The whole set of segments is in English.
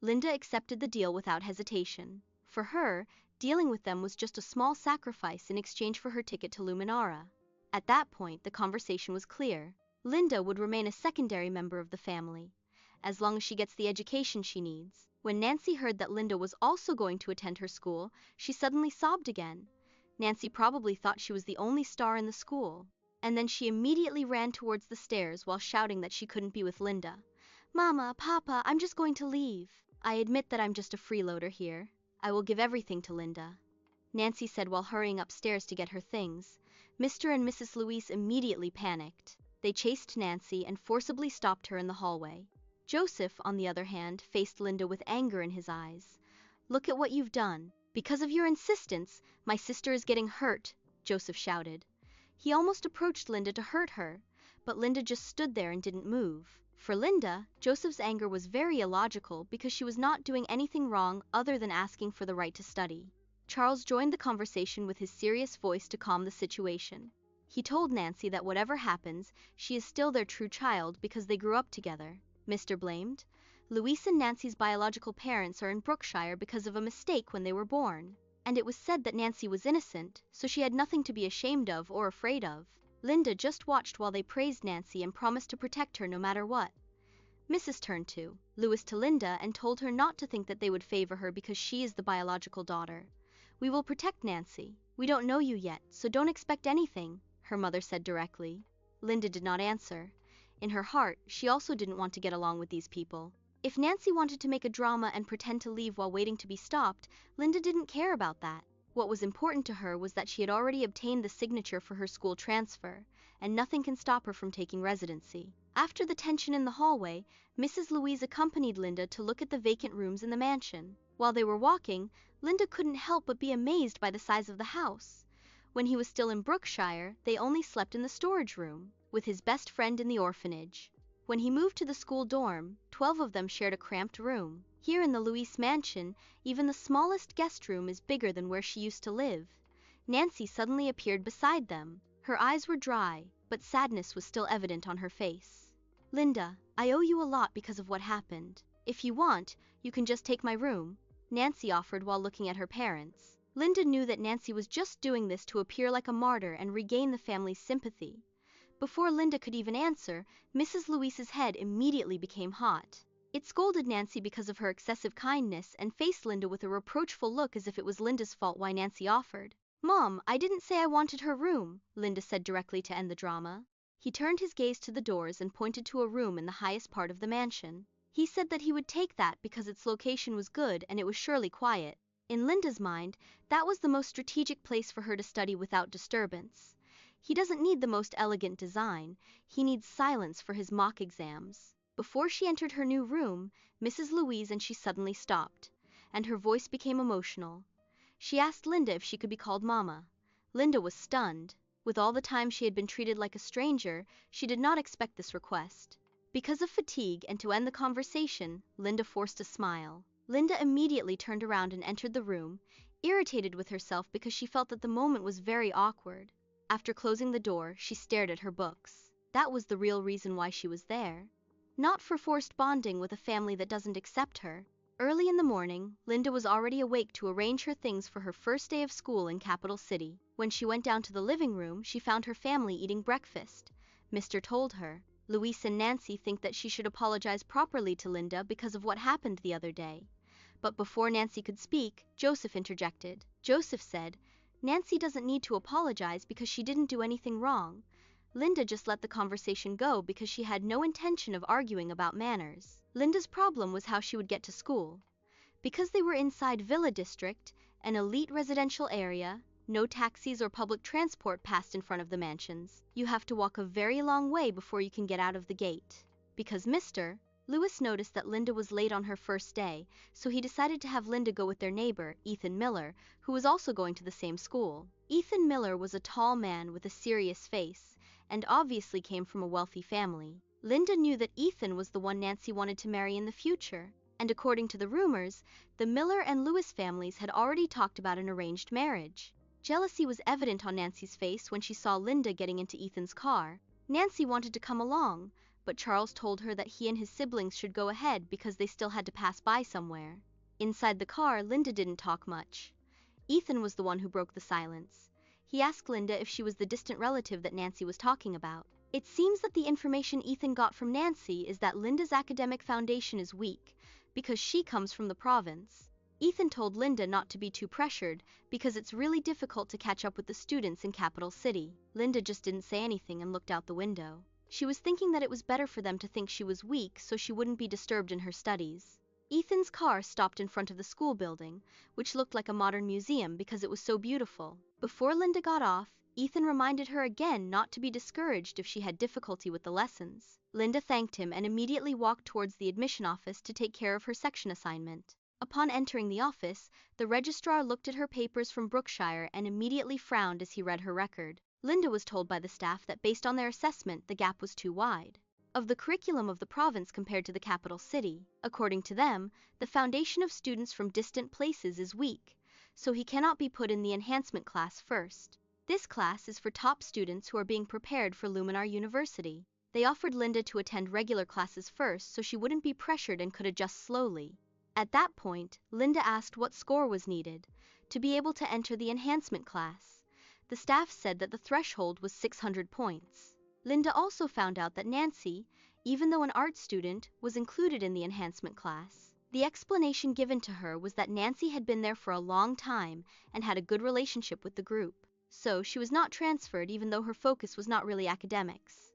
Linda accepted the deal without hesitation. For her, dealing with them was just a small sacrifice in exchange for her ticket to Luminara. At that point, the conversation was clear. Linda would remain a secondary member of the family, as long as she gets the education she needs. When Nancy heard that Linda was also going to attend her school, she suddenly sobbed again. Nancy probably thought she was the only star in the school. And then she immediately ran towards the stairs while shouting that she couldn't be with Linda. "Mama, Papa, I'm just going to leave. I admit that I'm just a freeloader here. I will give everything to Linda," Nancy said while hurrying upstairs to get her things. Mr. and Mrs. Louise immediately panicked. They chased Nancy and forcibly stopped her in the hallway. Joseph, on the other hand, faced Linda with anger in his eyes. "Look at what you've done. Because of your insistence, my sister is getting hurt," Joseph shouted. He almost approached Linda to hurt her, but Linda just stood there and didn't move. For Linda, Joseph's anger was very illogical because she was not doing anything wrong other than asking for the right to study. Charles joined the conversation with his serious voice to calm the situation. He told Nancy that whatever happens, she is still their true child because they grew up together. Mr. blamed. "Louise and Nancy's biological parents are in Brookshire because of a mistake when they were born. And it was said that Nancy was innocent, so she had nothing to be ashamed of or afraid of." Linda just watched while they praised Nancy and promised to protect her no matter what. Mrs. turned to Louise to Linda and told her not to think that they would favor her because she is the biological daughter. "We will protect Nancy. We don't know you yet, so don't expect anything," her mother said directly. Linda did not answer. In her heart, she also didn't want to get along with these people. If Nancy wanted to make a drama and pretend to leave while waiting to be stopped, Linda didn't care about that. What was important to her was that she had already obtained the signature for her school transfer, and nothing can stop her from taking residency. After the tension in the hallway, Mrs. Louise accompanied Linda to look at the vacant rooms in the mansion. While they were walking, Linda couldn't help but be amazed by the size of the house. When he was still in Brookshire, they only slept in the storage room, with his best friend in the orphanage. When he moved to the school dorm, 12 of them shared a cramped room. Here in the Louise mansion, even the smallest guest room is bigger than where she used to live. Nancy suddenly appeared beside them. Her eyes were dry, but sadness was still evident on her face. "Linda, I owe you a lot because of what happened. If you want, you can just take my room," Nancy offered while looking at her parents. Linda knew that Nancy was just doing this to appear like a martyr and regain the family's sympathy. Before Linda could even answer, Mrs. Louise's head immediately became hot. It scolded Nancy because of her excessive kindness and faced Linda with a reproachful look as if it was Linda's fault why Nancy offered. "Mom, I didn't say I wanted her room," Linda said directly to end the drama. He turned his gaze to the doors and pointed to a room in the highest part of the mansion. He said that he would take that because its location was good and it was surely quiet. In Linda's mind, that was the most strategic place for her to study without disturbance. He doesn't need the most elegant design, he needs silence for his mock exams. Before she entered her new room, Mrs. Louise and she suddenly stopped, and her voice became emotional. She asked Linda if she could be called Mama. Linda was stunned. With all the time she had been treated like a stranger, she did not expect this request. Because of fatigue and to end the conversation, Linda forced a smile. Linda immediately turned around and entered the room, irritated with herself because she felt that the moment was very awkward. After closing the door, she stared at her books. That was the real reason why she was there. Not for forced bonding with a family that doesn't accept her. Early in the morning, Linda was already awake to arrange her things for her first day of school in Capital City. When she went down to the living room, she found her family eating breakfast. Mr. told her, "Louise and Nancy think that she should apologize properly to Linda because of what happened the other day." But before Nancy could speak, Joseph interjected. Joseph said, "Nancy doesn't need to apologize because she didn't do anything wrong. Linda just let the conversation go because she had no intention of arguing about manners." Linda's problem was how she would get to school. Because they were inside Villa District, an elite residential area, no taxis or public transport passed in front of the mansions. You have to walk a very long way before you can get out of the gate. Because Mr. Lewis noticed that Linda was late on her first day, so he decided to have Linda go with their neighbor, Ethan Miller, who was also going to the same school. Ethan Miller was a tall man with a serious face, and obviously came from a wealthy family. Linda knew that Ethan was the one Nancy wanted to marry in the future, and according to the rumors, the Miller and Lewis families had already talked about an arranged marriage. Jealousy was evident on Nancy's face when she saw Linda getting into Ethan's car. Nancy wanted to come along, but Charles told her that he and his siblings should go ahead because they still had to pass by somewhere. Inside the car, Linda didn't talk much. Ethan was the one who broke the silence. He asked Linda if she was the distant relative that Nancy was talking about. It seems that the information Ethan got from Nancy is that Linda's academic foundation is weak, because she comes from the province. Ethan told Linda not to be too pressured, because it's really difficult to catch up with the students in Capital City. Linda just didn't say anything and looked out the window. She was thinking that it was better for them to think she was weak so she wouldn't be disturbed in her studies. Ethan's car stopped in front of the school building, which looked like a modern museum because it was so beautiful. Before Linda got off, Ethan reminded her again not to be discouraged if she had difficulty with the lessons. Linda thanked him and immediately walked towards the admission office to take care of her section assignment. Upon entering the office, the registrar looked at her papers from Brookshire and immediately frowned as he read her record. Linda was told by the staff that based on their assessment, the gap was too wide of the curriculum of the province compared to the capital city. According to them, the foundation of students from distant places is weak, so he cannot be put in the enhancement class first. This class is for top students who are being prepared for Luminar University. They offered Linda to attend regular classes first so she wouldn't be pressured and could adjust slowly. At that point, Linda asked what score was needed to be able to enter the enhancement class. The staff said that the threshold was 600 points. Linda also found out that Nancy, even though an art student, was included in the enhancement class. The explanation given to her was that Nancy had been there for a long time and had a good relationship with the group, so she was not transferred even though her focus was not really academics.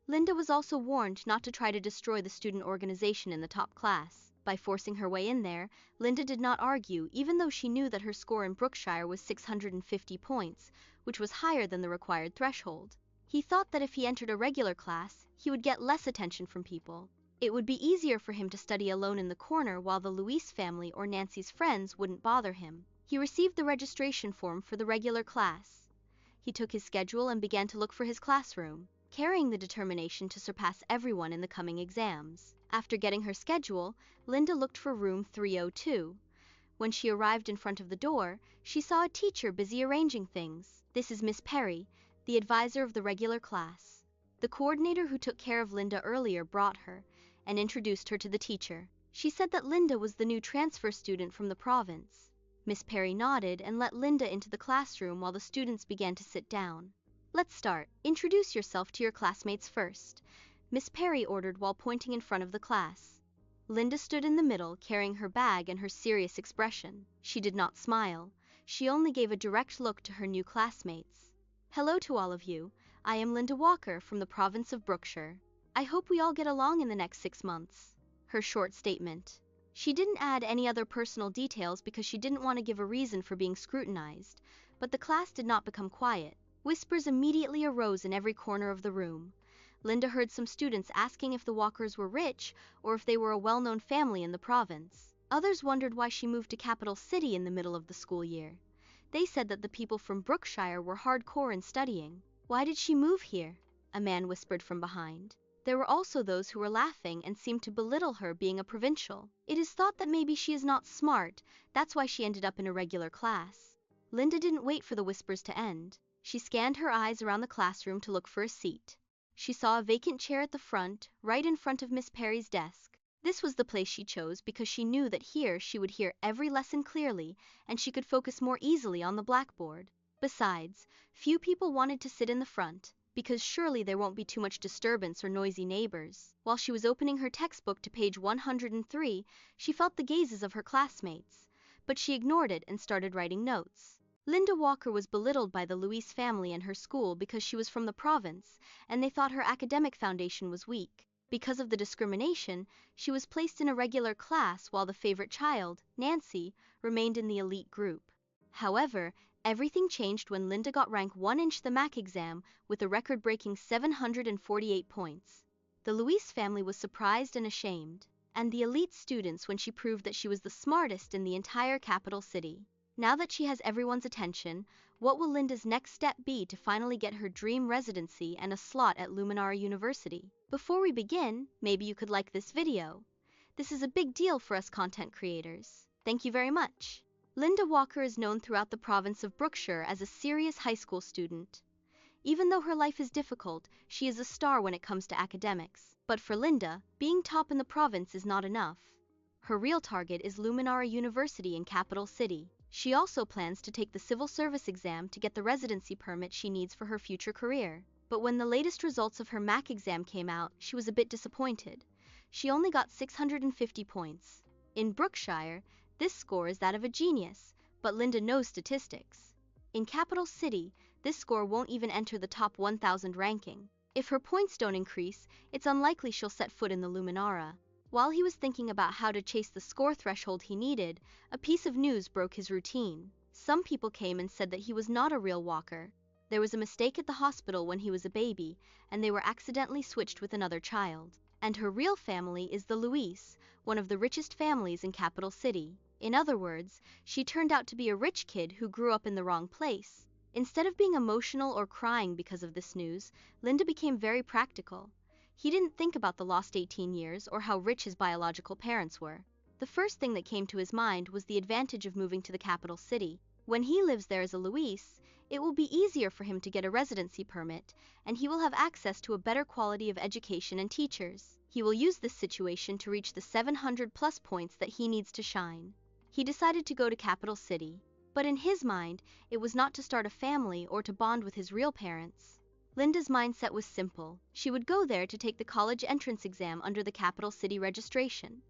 Linda was also warned not to try to destroy the student organization in the top class. By forcing her way in there, Linda did not argue even though she knew that her score in Brookshire was 650 points, which was higher than the required threshold. He thought that if he entered a regular class, he would get less attention from people. It would be easier for him to study alone in the corner while the Louise family or Nancy's friends wouldn't bother him. He received the registration form for the regular class. He took his schedule and began to look for his classroom, carrying the determination to surpass everyone in the coming exams. After getting her schedule, Linda looked for room 302. When she arrived in front of the door, she saw a teacher busy arranging things. "This is Miss Perry, the advisor of the regular class." The coordinator who took care of Linda earlier brought her and introduced her to the teacher. She said that Linda was the new transfer student from the province. Miss Perry nodded and let Linda into the classroom while the students began to sit down. "Let's start. Introduce yourself to your classmates first," Miss Perry ordered while pointing in front of the class. Linda stood in the middle, carrying her bag and her serious expression. She did not smile. She only gave a direct look to her new classmates. "Hello to all of you. I am Linda Walker from the province of Brookshire. I hope we all get along in the next 6 months." Her short statement. She didn't add any other personal details because she didn't want to give a reason for being scrutinized, but the class did not become quiet. Whispers immediately arose in every corner of the room. Linda heard some students asking if the Walkers were rich or if they were a well-known family in the province. Others wondered why she moved to Capital City in the middle of the school year. They said that the people from Brookshire were hardcore in studying. "Why did she move here?" a man whispered from behind. There were also those who were laughing and seemed to belittle her being a provincial. "It is thought that maybe she is not smart, that's why she ended up in a regular class." Linda didn't wait for the whispers to end. She scanned her eyes around the classroom to look for a seat. She saw a vacant chair at the front, right in front of Miss Perry's desk. This was the place she chose because she knew that here she would hear every lesson clearly and she could focus more easily on the blackboard. Besides, few people wanted to sit in the front, because surely there won't be too much disturbance or noisy neighbors. While she was opening her textbook to page 103, she felt the gazes of her classmates, but she ignored it and started writing notes. Linda Walker was belittled by the Louise family and her school because she was from the province, and they thought her academic foundation was weak. Because of the discrimination, she was placed in a regular class while the favorite child, Nancy, remained in the elite group. However, everything changed when Linda got rank 1 in the MAC exam with a record-breaking 748 points. The Louise family was surprised and ashamed, and the elite students when she proved that she was the smartest in the entire capital city. Now that she has everyone's attention, what will Linda's next step be to finally get her dream residency and a slot at Luminar University? Before we begin, maybe you could like this video. This is a big deal for us content creators. Thank you very much. Linda Walker is known throughout the province of Brookshire as a serious high school student. Even though her life is difficult, she is a star when it comes to academics. But for Linda, being top in the province is not enough. Her real target is Luminara University in Capital City. She also plans to take the civil service exam to get the residency permit she needs for her future career. But when the latest results of her MAC exam came out, she was a bit disappointed. She only got 650 points. In Brookshire, this score is that of a genius, but Linda knows statistics. In Capital City, this score won't even enter the top 1,000 ranking. If her points don't increase, it's unlikely she'll set foot in the Luminara. While he was thinking about how to chase the score threshold he needed, a piece of news broke his routine. Some people came and said that he was not a real walker. There was a mistake at the hospital when he was a baby, and they were accidentally switched with another child. And her real family is the Louise, one of the richest families in Capital City. In other words, she turned out to be a rich kid who grew up in the wrong place. Instead of being emotional or crying because of this news, Linda became very practical. He didn't think about the lost 18 years or how rich his biological parents were. The first thing that came to his mind was the advantage of moving to the capital city. When he lives there as a Luis, it will be easier for him to get a residency permit, and he will have access to a better quality of education and teachers. He will use this situation to reach the 700+ points that he needs to shine. He decided to go to capital city, but in his mind, it was not to start a family or to bond with his real parents. Linda's mindset was simple. She would go there to take the college entrance exam under the capital city registration,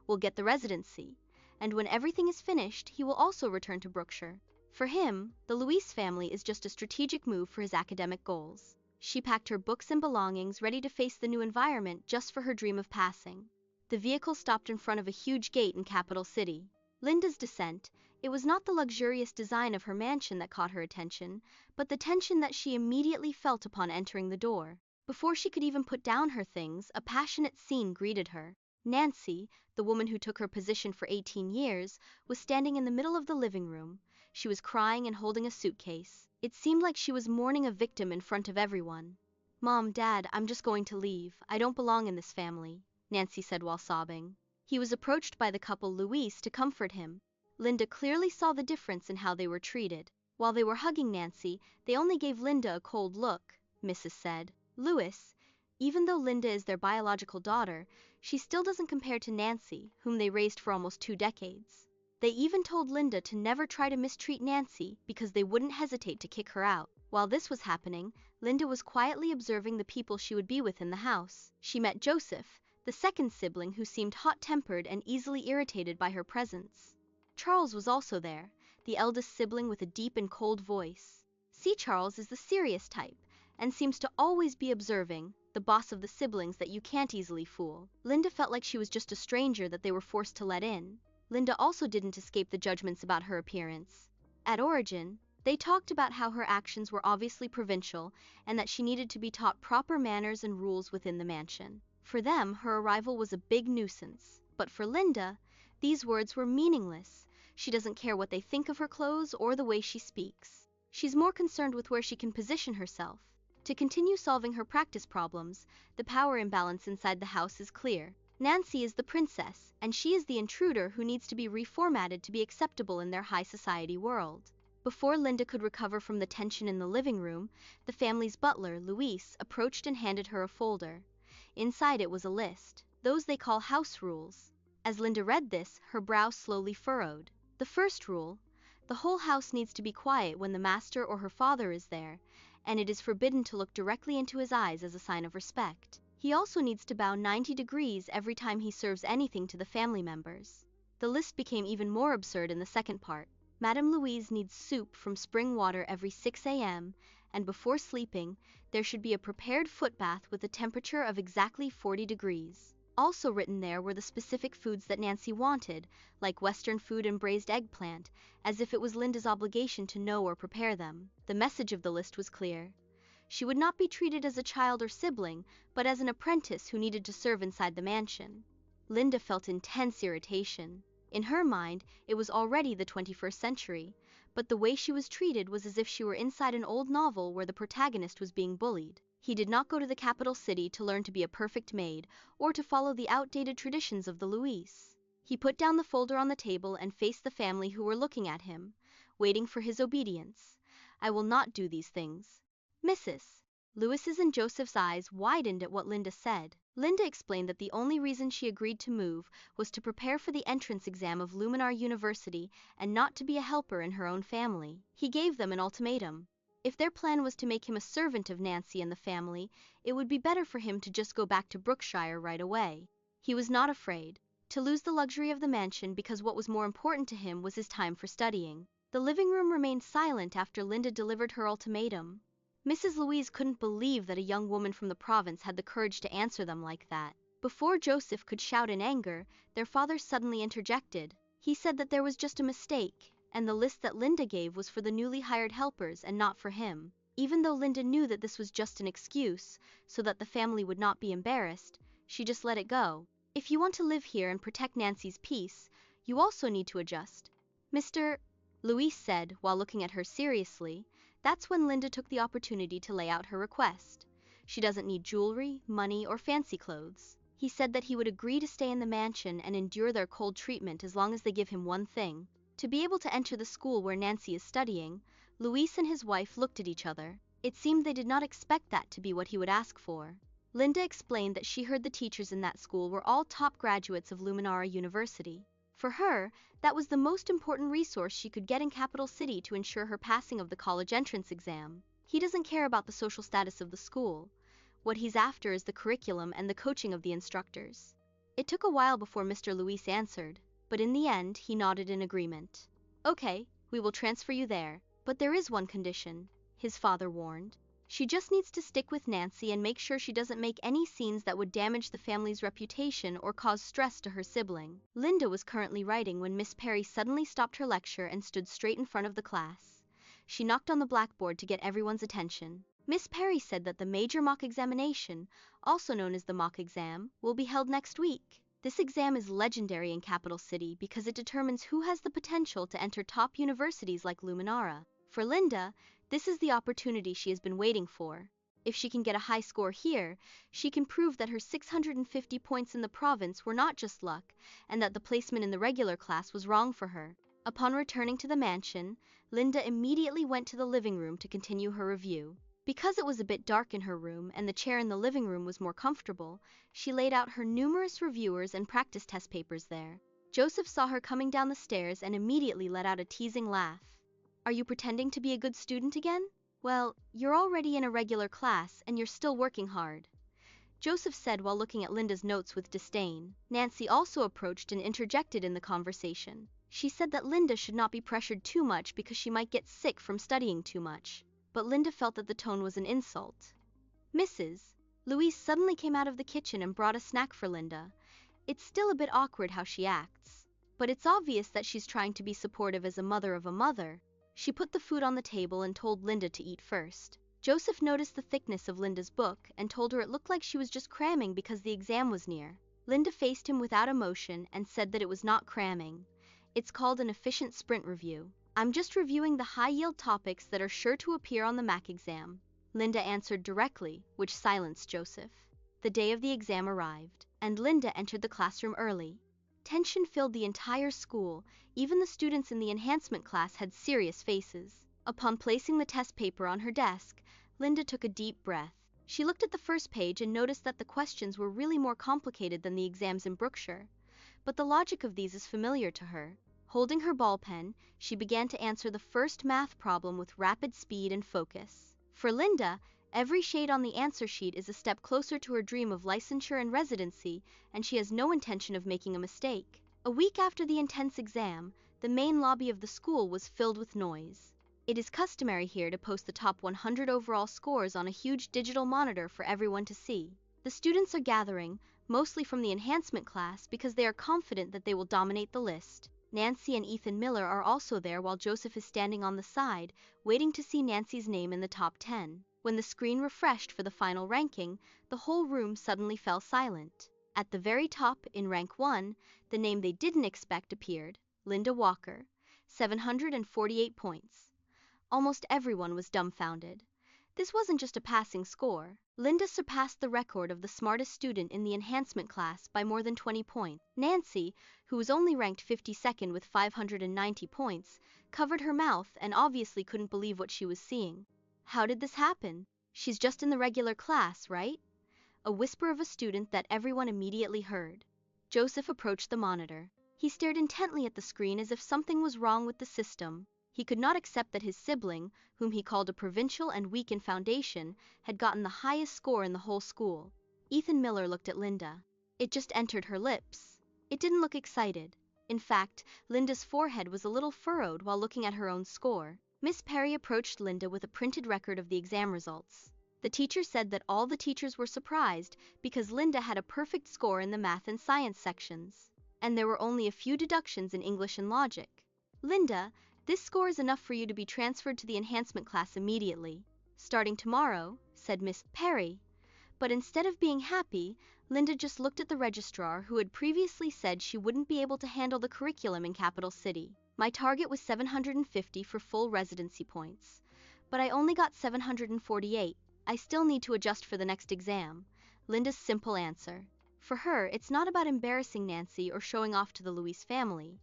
will get the residency, and when everything is finished, he will also return to Brookshire. For him, the Louise family is just a strategic move for his academic goals. She packed her books and belongings ready to face the new environment just for her dream of passing. The vehicle stopped in front of a huge gate in capital city. Linda's descent, it was not the luxurious design of her mansion that caught her attention, but the tension that she immediately felt upon entering the door. Before she could even put down her things, a passionate scene greeted her. Nancy, the woman who took her position for 18 years, was standing in the middle of the living room. She was crying and holding a suitcase. It seemed like she was mourning a victim in front of everyone. "Mom, Dad, I'm just going to leave. I don't belong in this family," Nancy said while sobbing. He was approached by the couple Louise to comfort him. Linda clearly saw the difference in how they were treated. While they were hugging Nancy, they only gave Linda a cold look. Mrs. said, "Louis, even though Linda is their biological daughter, she still doesn't compare to Nancy, whom they raised for almost 2 decades. They even told Linda to never try to mistreat Nancy because they wouldn't hesitate to kick her out." While this was happening, Linda was quietly observing the people she would be with in the house. She met Joseph, the second sibling who seemed hot-tempered and easily irritated by her presence. Charles was also there, the eldest sibling with a deep and cold voice. See, Charles is the serious type, and seems to always be observing, the boss of the siblings that you can't easily fool. Linda felt like she was just a stranger that they were forced to let in. Linda also didn't escape the judgments about her appearance. At origin, they talked about how her actions were obviously provincial and that she needed to be taught proper manners and rules within the mansion. For them, her arrival was a big nuisance. But for Linda, these words were meaningless. She doesn't care what they think of her clothes or the way she speaks. She's more concerned with where she can position herself. To continue solving her practice problems, the power imbalance inside the house is clear. Nancy is the princess, and she is the intruder who needs to be reformatted to be acceptable in their high society world. Before Linda could recover from the tension in the living room, the family's butler, Luis, approached and handed her a folder. Inside it was a list, those they call house rules. As Linda read this, her brow slowly furrowed. The first rule: the whole house needs to be quiet when the master or her father is there, and it is forbidden to look directly into his eyes as a sign of respect. He also needs to bow 90 degrees every time he serves anything to the family members. The list became even more absurd in the second part. Madame Louise needs soup from spring water every 6 a.m., and before sleeping, there should be a prepared foot bath with a temperature of exactly 40 degrees. Also written there were the specific foods that Nancy wanted, like Western food and braised eggplant, as if it was Linda's obligation to know or prepare them. The message of the list was clear. She would not be treated as a child or sibling, but as an apprentice who needed to serve inside the mansion. Linda felt intense irritation. In her mind, it was already the 21st century, but the way she was treated was as if she were inside an old novel where the protagonist was being bullied. He did not go to the capital city to learn to be a perfect maid, or to follow the outdated traditions of the Louise. He put down the folder on the table and faced the family who were looking at him, waiting for his obedience. "I will not do these things." Mrs. Lewis's and Joseph's eyes widened at what Linda said. Linda explained that the only reason she agreed to move was to prepare for the entrance exam of Luminar University and not to be a helper in her own family. He gave them an ultimatum. If their plan was to make him a servant of Nancy and the family, it would be better for him to just go back to Brookshire right away. He was not afraid to lose the luxury of the mansion because what was more important to him was his time for studying. The living room remained silent after Linda delivered her ultimatum. Mrs. Louise couldn't believe that a young woman from the province had the courage to answer them like that. Before Joseph could shout in anger, their father suddenly interjected. He said that there was just a mistake, and the list that Linda gave was for the newly hired helpers and not for him. Even though Linda knew that this was just an excuse, so that the family would not be embarrassed, she just let it go. If you want to live here and protect Nancy's peace, you also need to adjust. Mr. Louise said, while looking at her seriously. That's when Linda took the opportunity to lay out her request. She doesn't need jewelry, money, or fancy clothes. He said that he would agree to stay in the mansion and endure their cold treatment as long as they give him one thing: to be able to enter the school where Nancy is studying. Luis and his wife looked at each other. It seemed they did not expect that to be what he would ask for. Linda explained that she heard the teachers in that school were all top graduates of Luminara University. For her, that was the most important resource she could get in Capital City to ensure her passing of the college entrance exam. He doesn't care about the social status of the school. What he's after is the curriculum and the coaching of the instructors. It took a while before Mr. Luis answered, but in the end he nodded in agreement. Okay, we will transfer you there, but there is one condition, his father warned. She just needs to stick with Nancy and make sure she doesn't make any scenes that would damage the family's reputation or cause stress to her sibling. Linda was currently writing when Miss Perry suddenly stopped her lecture and stood straight in front of the class. She knocked on the blackboard to get everyone's attention. Miss Perry said that the major mock examination, also known as the mock exam, will be held next week. This exam is legendary in Capital City because it determines who has the potential to enter top universities like Luminara. For Linda, this is the opportunity she has been waiting for. If she can get a high score here, she can prove that her 650 points in the province were not just luck, and that the placement in the regular class was wrong for her. Upon returning to the mansion, Linda immediately went to the living room to continue her review. Because it was a bit dark in her room and the chair in the living room was more comfortable, she laid out her numerous reviewers and practice test papers there. Joseph saw her coming down the stairs and immediately let out a teasing laugh. Are you pretending to be a good student again? Well, you're already in a regular class and you're still working hard, Joseph said while looking at Linda's notes with disdain. Nancy also approached and interjected in the conversation. She said that Linda should not be pressured too much because she might get sick from studying too much. But Linda felt that the tone was an insult. Mrs. Louise suddenly came out of the kitchen and brought a snack for Linda. It's still a bit awkward how she acts, but it's obvious that she's trying to be supportive as a mother of a mother. She put the food on the table and told Linda to eat first. Joseph noticed the thickness of Linda's book and told her it looked like she was just cramming because the exam was near. Linda faced him without emotion and said that it was not cramming. It's called an efficient sprint review. I'm just reviewing the high-yield topics that are sure to appear on the MAC exam, Linda answered directly, which silenced Joseph. The day of the exam arrived, and Linda entered the classroom early. Tension filled the entire school. Even the students in the enhancement class had serious faces. Upon placing the test paper on her desk, Linda took a deep breath. She looked at the first page and noticed that the questions were really more complicated than the exams in Brookshire. But the logic of these is familiar to her. Holding her ball pen, she began to answer the first math problem with rapid speed and focus. For Linda, every shade on the answer sheet is a step closer to her dream of licensure and residency, and she has no intention of making a mistake. A week after the intense exam, the main lobby of the school was filled with noise. It is customary here to post the top 100 overall scores on a huge digital monitor for everyone to see. The students are gathering, mostly from the enhancement class, because they are confident that they will dominate the list. Nancy and Ethan Miller are also there while Joseph is standing on the side, waiting to see Nancy's name in the top 10. When the screen refreshed for the final ranking, the whole room suddenly fell silent. At the very top, in rank 1, the name they didn't expect appeared: Linda Walker, 748 points. Almost everyone was dumbfounded. This wasn't just a passing score. Linda surpassed the record of the smartest student in the enhancement class by more than 20 points. Nancy, who was only ranked 52nd with 590 points, covered her mouth and obviously couldn't believe what she was seeing. How did this happen? She's just in the regular class, right? A whisper of a student that everyone immediately heard. Joseph approached the monitor. He stared intently at the screen as if something was wrong with the system. He could not accept that his sibling, whom he called a provincial and weak in foundation, had gotten the highest score in the whole school. Ethan Miller looked at Linda. It just entered her lips. It didn't look excited. In fact, Linda's forehead was a little furrowed while looking at her own score. Miss Perry approached Linda with a printed record of the exam results. The teacher said that all the teachers were surprised because Linda had a perfect score in the math and science sections, and there were only a few deductions in English and logic. Linda, this score is enough for you to be transferred to the enhancement class immediately, starting tomorrow, said Miss Perry. But instead of being happy, Linda just looked at the registrar who had previously said she wouldn't be able to handle the curriculum in Capital City. My target was 750 for full residency points, but I only got 748. I still need to adjust for the next exam. Linda's simple answer. For her, it's not about embarrassing Nancy or showing off to the Louise family.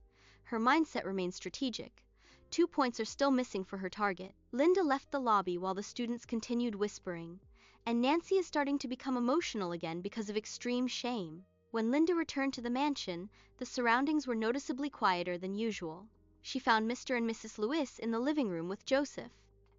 Her mindset remains strategic. 2 points are still missing for her target. Linda left the lobby while the students continued whispering, and Nancy is starting to become emotional again because of extreme shame. When Linda returned to the mansion, the surroundings were noticeably quieter than usual. She found Mr. and Mrs. Lewis in the living room with Joseph,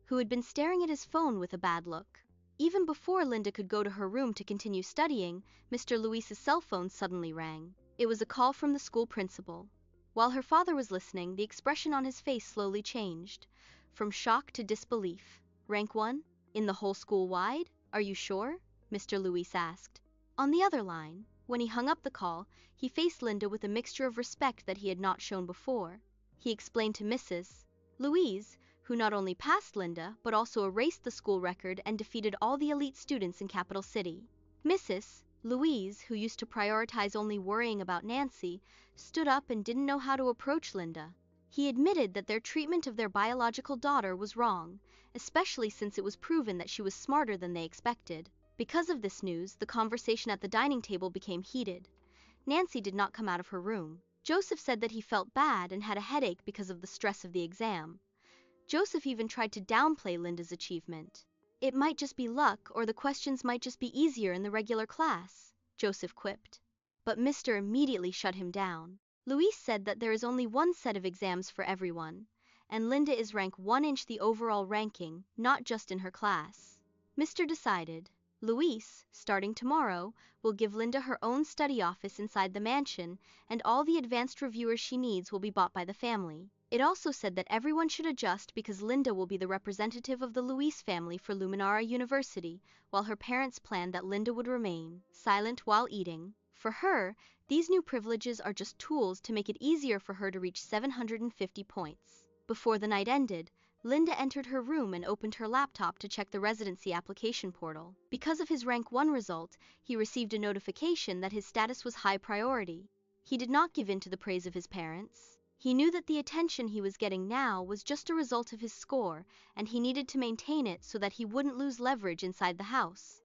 who had been staring at his phone with a bad look. Even before Linda could go to her room to continue studying, Mr. Lewis's cell phone suddenly rang. It was a call from the school principal. While her father was listening, the expression on his face slowly changed, from shock to disbelief. Rank 1? In the whole school wide? Are you sure? Mr. Lewis asked. On the other line, when he hung up the call, he faced Linda with a mixture of respect that he had not shown before. He explained to Mrs. Louise, who not only passed Linda but also erased the school record and defeated all the elite students in Capital City. Mrs. Louise, who used to prioritize only worrying about Nancy, stood up and didn't know how to approach Linda. He admitted that their treatment of their biological daughter was wrong, especially since it was proven that she was smarter than they expected. Because of this news, the conversation at the dining table became heated. Nancy did not come out of her room. Joseph said that he felt bad and had a headache because of the stress of the exam. Joseph even tried to downplay Linda's achievement. It might just be luck, or the questions might just be easier in the regular class, Joseph quipped. But Mr. immediately shut him down. Louise said that there is only one set of exams for everyone, and Linda is rank 1 in the overall ranking, not just in her class. Mr. decided. Louise, starting tomorrow, will give Linda her own study office inside the mansion, and all the advanced reviewers she needs will be bought by the family. It also said that everyone should adjust because Linda will be the representative of the Louise family for Luminara University, while her parents planned that Linda would remain silent while eating. For her, these new privileges are just tools to make it easier for her to reach 750 points. Before the night ended, Linda entered her room and opened her laptop to check the residency application portal. Because of his rank 1 result, he received a notification that his status was high priority. He did not give in to the praise of his parents. He knew that the attention he was getting now was just a result of his score, and he needed to maintain it so that he wouldn't lose leverage inside the house.